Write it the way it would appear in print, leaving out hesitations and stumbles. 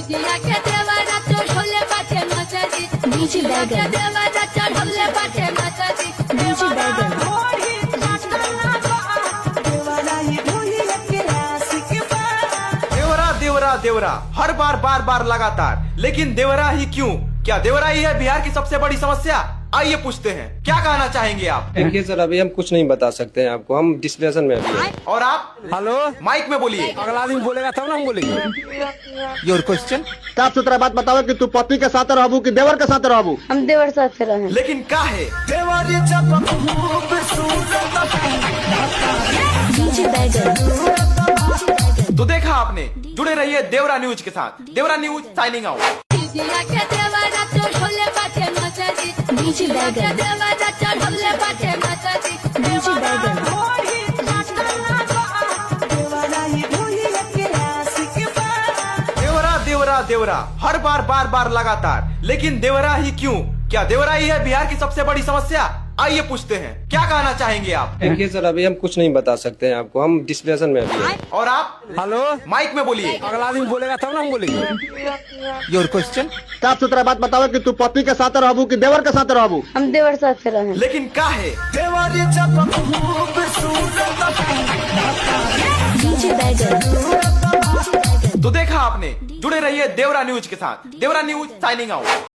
देवरा देवरा देवरा हर बार बार बार लगातार, लेकिन देवरा ही क्यों? क्या देवरा ही है बिहार की सबसे बड़ी समस्या? आइए पूछते हैं, क्या कहना चाहेंगे आप? देखिए सर, अभी हम कुछ नहीं बता सकते हैं आपको, हम डिस्कशन में अभी हैं। और आप? हेलो, माइक में बोलिए। अगला आदमी बोलेगा तब ना हम बोलेंगे। Your question. साफ सुथरा बात बताओ कि तू पति के साथ रहबू कि देवर के साथ रहबू? हम देवर साथ से रहे। लेकिन का है? तो देखा आपने, जुड़े रहिए देवरा न्यूज के साथ। देवरा न्यूज साइनिंग आउट। देवरा देवरा देवरा हर बार बार बार लगातार, लेकिन देवरा ही क्यों? क्या देवरा ही है बिहार की सबसे बड़ी समस्या? आइए पूछते हैं, क्या कहना चाहेंगे आप? देखिए सर, अभी हम कुछ नहीं बता सकते हैं आपको, हम डिस्कशन में अभी हैं। और आप? हेलो, माइक में बोलिए। अगला आदमी बोलेगा तब ना हम बोलेंगे। Your question. साफ सुथरा बात बताओ कि तू पति के साथ रहबू कि देवर के साथ रहबू? हम देवर साथ से रहे। लेकिन का है? तो देखा आपने, जुड़े रहिए देवरा न्यूज के साथ। देवरा न्यूज साइनिंग आउट।